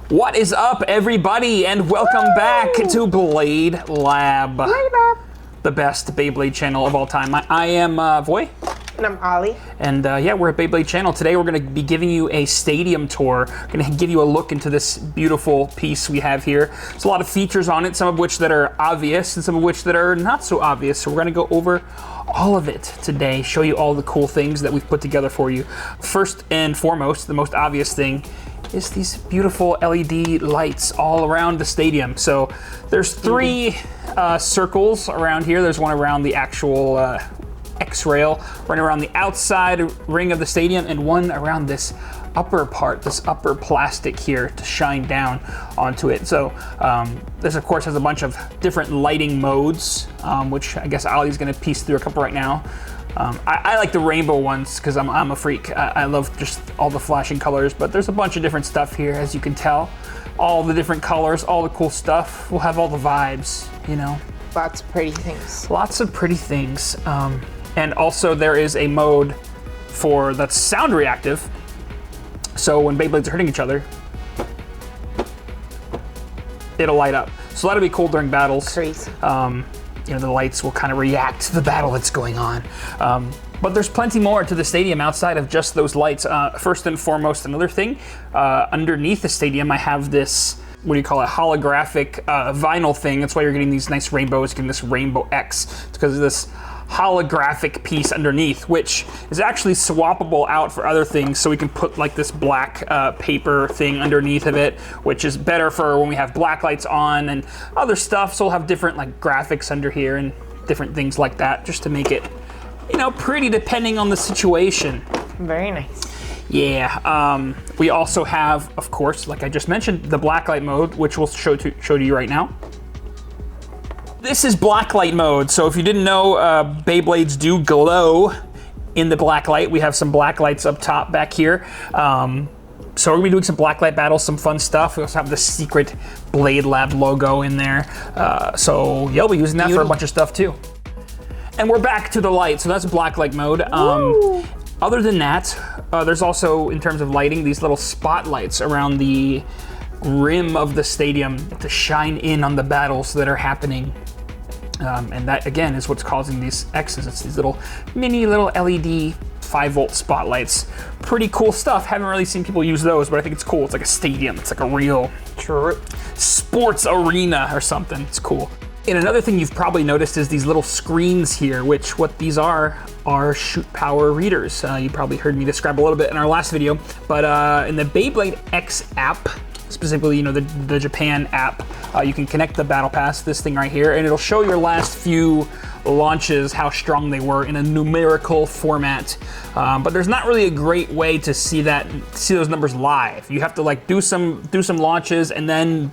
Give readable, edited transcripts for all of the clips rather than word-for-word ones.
What is up, everybody, and welcome back to BladeLab. The best Beyblade channel of all time. I am Voy. And I'm Ollie. And yeah, we're at Beyblade channel. Today we're going to be giving you a stadium tour. Going to give you a look into this beautiful piece we have here. There's a lot of features on it, some of which that are obvious and some of which that are not so obvious. So we're going to go over all of it today, show you all the cool things that we've put together for you. First and foremost, the most obvious thing is these beautiful LED lights all around the stadium. So there's three circles around here. There's one around the actual X-rail, one around the outside ring of the stadium, and one around this upper part, this upper plastic here to shine down onto it. So this of course has a bunch of different lighting modes, which I guess Ollie's gonna piece through a couple right now. I like the rainbow ones because I'm a freak. I love just all the flashing colors, but there's a bunch of different stuff here, as you can tell. All the different colors, all the cool stuff. We'll have all the vibes, you know. Lots of pretty things. Lots of pretty things. And also there is a mode that's sound reactive. So when Beyblades are hitting each other, it'll light up. So that'll be cool during battles. Crazy. You know, the lights will kind of react to the battle that's going on. But there's plenty more to the stadium outside of just those lights. First and foremost, another thing, underneath the stadium, I have this, what do you call it, holographic vinyl thing. That's why you're getting these nice rainbows, getting this rainbow X. It's because of this holographic piece underneath, which is actually swappable out for other things. So we can put like this black paper thing underneath of it, which is better for when we have black lights on and other stuff. So we'll have different like graphics under here and different things like that, just to make it, you know, pretty depending on the situation. Very nice. Yeah, we also have, of course, like I just mentioned, the blacklight mode, which we'll show to you right now. This is blacklight mode, so if you didn't know, Beyblades do glow in the blacklight. We have some blacklights up top back here. So we're gonna be doing some blacklight battles, some fun stuff. We also have the secret BladeLab logo in there. So yeah, we'll be using that for a bunch of stuff too. And we're back to the light, so that's blacklight mode. Other than that, there's also, in terms of lighting, these little spotlights around the rim of the stadium to shine in on the battles that are happening. And that, again, is what's causing these X's. It's these little mini LED 5-volt spotlights. Pretty cool stuff. Haven't really seen people use those, but I think it's cool. It's like a stadium. It's like a real sports arena or something. It's cool. And another thing you've probably noticed is these little screens here, which what these are shoot power readers. You probably heard me describe a little bit in our last video, but in the Beyblade X app, specifically, you know, the Japan app, you can connect the Battle Pass, this thing right here, and it'll show your last few launches, how strong they were in a numerical format. But there's not really a great way to see those numbers live. You have to like do some launches and then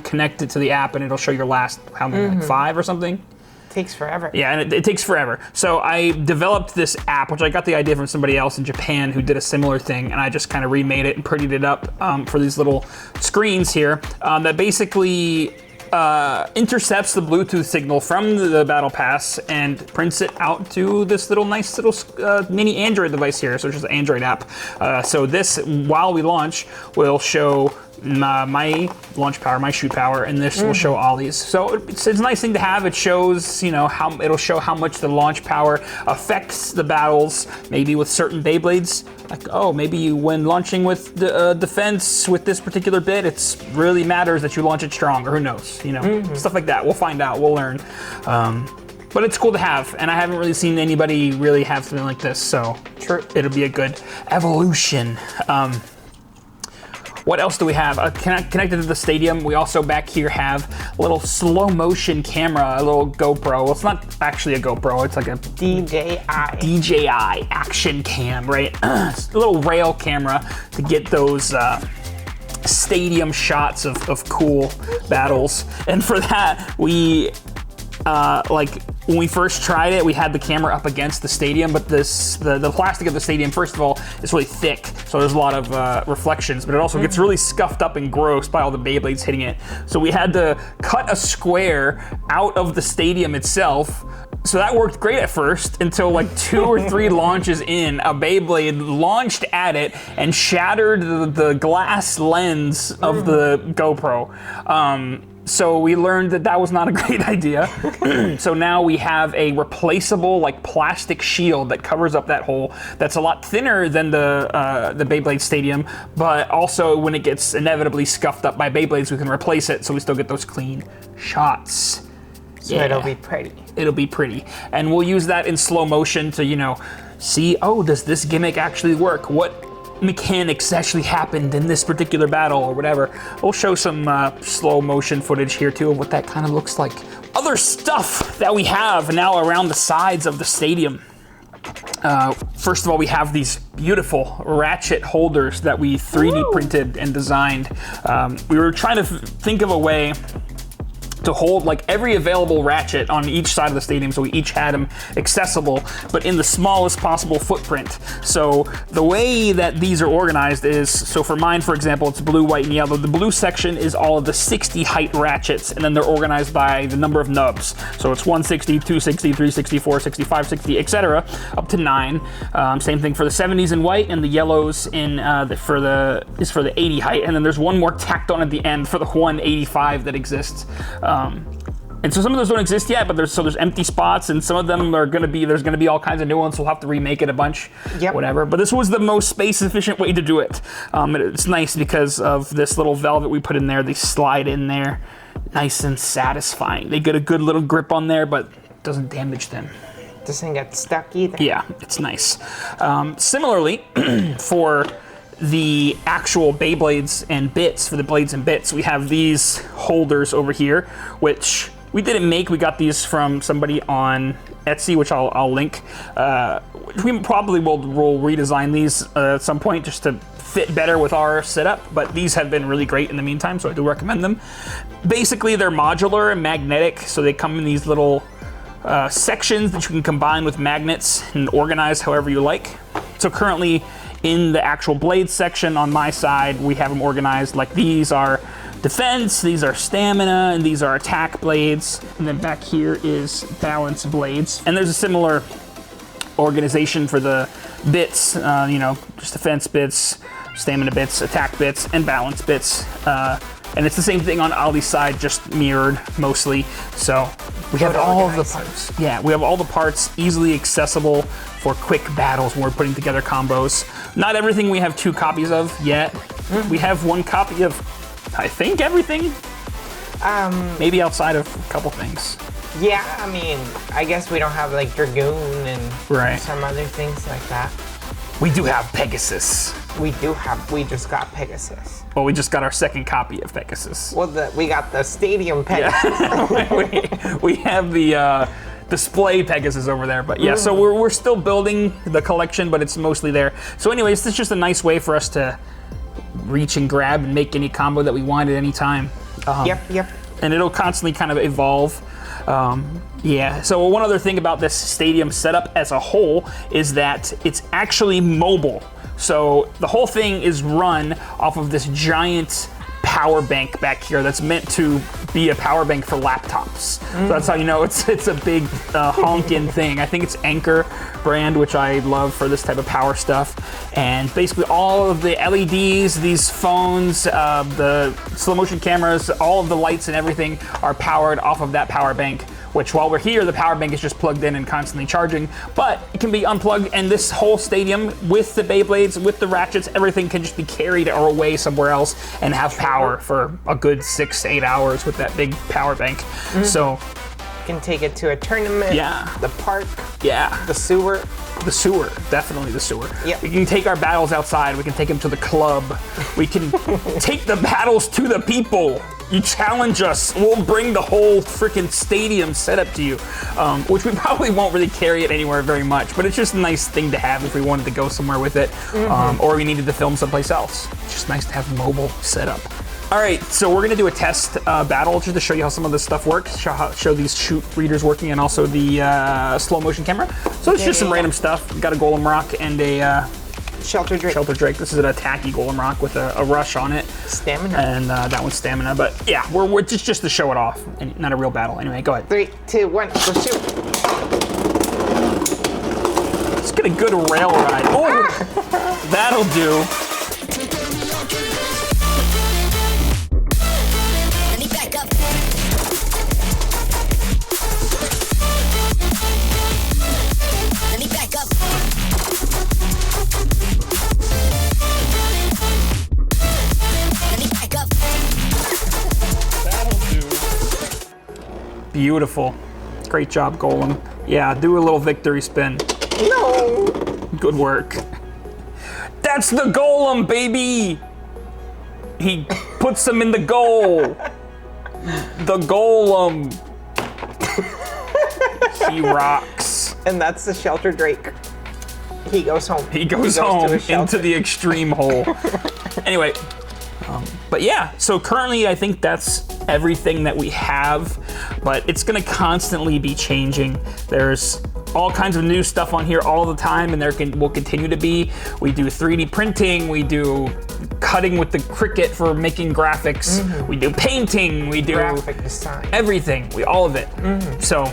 connect it to the app, and it'll show your last, how many, like 5 or something? Takes forever. Yeah, and it takes forever. So I developed this app, which I got the idea from somebody else in Japan who did a similar thing, and I just kind of remade it and prettied it up for these little screens here that basically intercepts the Bluetooth signal from the Battle Pass and prints it out to this nice little mini Android device here. So it's just an Android app. So this, while we launch, will show my launch power, my shoot power, and this will show Ollie's. So it's a nice thing to have. It shows, you know, it'll show how much the launch power affects the battles, maybe with certain Beyblades. Like, oh, maybe when launching with the defense with this particular bit, it really matters that you launch it strong, or who knows, you know, stuff like that. We'll find out, we'll learn. But it's cool to have, and I haven't really seen anybody really have something like this, so it'll be a good evolution. What else do we have? Connected to the stadium, we also back here have a little slow motion camera, a little GoPro. Well, it's not actually a GoPro, it's like a DJI action cam, right? It's a little rail camera to get those stadium shots of cool battles. And for that, we like when we first tried it, we had the camera up against the stadium, but the plastic of the stadium, first of all, is really thick, so there's a lot of reflections, but it also gets really scuffed up and gross by all the Beyblades hitting it. So we had to cut a square out of the stadium itself, So that worked great at first until like 2 or 3 launches in, a Beyblade launched at it and shattered the glass lens of the GoPro. So we learned that that was not a great idea. So now we have a replaceable like plastic shield that covers up that hole. That's a lot thinner than the Beyblade Stadium, but also when it gets inevitably scuffed up by Beyblades, we can replace it so we still get those clean shots. So it'll be pretty. It'll be pretty. And we'll use that in slow motion to, you know, see, oh, does this gimmick actually work? What mechanics actually happened in this particular battle or whatever. We'll show some slow motion footage here too of what that kind of looks like. Other stuff that we have now around the sides of the stadium. First of all, we have these beautiful ratchet holders that we 3D printed and designed. We were trying to think of a way to hold like every available ratchet on each side of the stadium, so we each had them accessible, but in the smallest possible footprint. So the way that these are organized is, so for mine, for example, it's blue, white, and yellow. The blue section is all of the 60 height ratchets, and then they're organized by the number of nubs. So it's 160, 260, 360, 460, 560, etc., up to 9. Same thing for the 70s in white, and the yellows in for the 80 height, and then there's one more tacked on at the end for the 185 that exists. And so some of those don't exist yet, but there's empty spots, and some of them are there's gonna be all kinds of new ones, so we'll have to remake it a bunch, whatever. But this was the most space efficient way to do it. It's nice because of this little velvet we put in there. They slide in there, nice and satisfying. They get a good little grip on there, but it doesn't damage them. Doesn't get stuck either. Yeah, it's nice. Similarly, for the actual Beyblades and bits, for the blades and bits, we have these holders over here, which we didn't make. We got these from somebody on Etsy, which I'll link. We probably will redesign these at some point just to fit better with our setup, but these have been really great in the meantime, so I do recommend them. Basically, they're modular and magnetic, so they come in these little sections that you can combine with magnets and organize however you like. So currently, in the actual blade section on my side, we have them organized like these are defense, these are stamina, and these are attack blades. And then back here is balance blades. And there's a similar organization for the bits, you know, just defense bits, stamina bits, attack bits, and balance bits. And it's the same thing on Ollie's side, just mirrored mostly. So we have all of the parts. Yeah, we have all the parts easily accessible for quick battles when we're putting together combos. Not everything we have 2 copies of yet. We have 1 copy of, I think, everything. Maybe outside of a couple things. Yeah, I mean, I guess we don't have like Dragoon and some other things like that. We do have Pegasus. We just got Pegasus. Well, we just got our 2nd copy of Pegasus. Well, we got the Stadium Pegasus. Yeah. we have the display Pegasus over there, but yeah, so we're still building the collection, but it's mostly there. So anyways, this is just a nice way for us to reach and grab and make any combo that we want at any time. Yep. And it'll constantly kind of evolve. Yeah, so one other thing about this stadium setup as a whole is that it's actually mobile. So the whole thing is run off of this giant power bank back here that's meant to be a power bank for laptops. So that's how you know it's a big honkin' thing. I think it's Anchor brand, which I love for this type of power stuff. And basically all of the LEDs, these phones, the slow motion cameras, all of the lights and everything are powered off of that power bank, which while we're here, the power bank is just plugged in and constantly charging, but it can be unplugged, and this whole stadium with the Beyblades, with the ratchets, everything can just be carried or away somewhere else and have power for a good 6 to 8 hours with that big power bank. So you can take it to a tournament, the park, the sewer. The sewer, definitely the sewer. Yep. We can take our battles outside, we can take them to the club, we can take the battles to the people. You challenge us, we'll bring the whole freaking stadium setup to you, which we probably won't really carry it anywhere very much, but it's just a nice thing to have if we wanted to go somewhere with it, or we needed to film someplace else. It's just nice to have a mobile setup. All right, so we're gonna do a test battle just to show you how some of this stuff works, show these shoot readers working, and also the slow motion camera. So it's just some random stuff. We got a Golem Rock and a Shelter Drake. This is an attacky Golem Rock with a rush on it. Stamina. And that one's stamina, but yeah, we're just to show it off, and not a real battle. Anyway, go ahead. 3, 2, 1, go shoot. Let's get a good rail ride. Oh, that'll do. Let me back up. Let me back up. Let me back up. That'll do. Beautiful. Great job, Golem. Yeah, do a little victory spin. No. Good work. That's the Golem, baby! He puts them in the goal. The Golem. He rocks. And that's the shelter Drake. He goes home. He goes home into the extreme hole. Anyway, but yeah, so currently I think that's everything that we have, but it's gonna constantly be changing. There's all kinds of new stuff on here all the time, and there will continue to be. We do 3D printing, we do cutting with the Cricut for making graphics, we do painting, we do graphic design, everything, all of it. So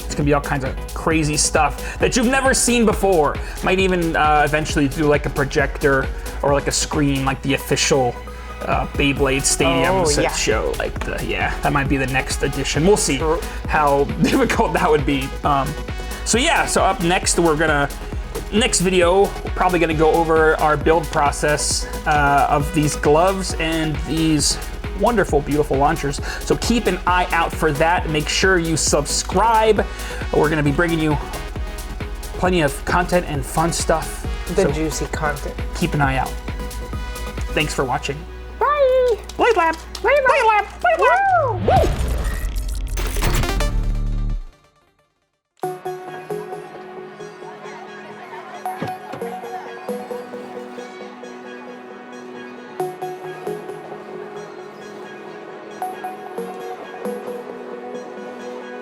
it's gonna be all kinds of crazy stuff that you've never seen before. Might even eventually do like a projector or like a screen, like the official Beyblade stadiums that show like that might be the next edition. We'll see how difficult that would be. So yeah, so up next next video, we're probably gonna go over our build process of these gloves and these wonderful, beautiful launchers. So keep an eye out for that. Make sure you subscribe. We're gonna be bringing you plenty of content and fun stuff. The juicy content. Keep an eye out. Thanks for watching. Bye. BladeLab. BladeLab. BladeLab. Woo!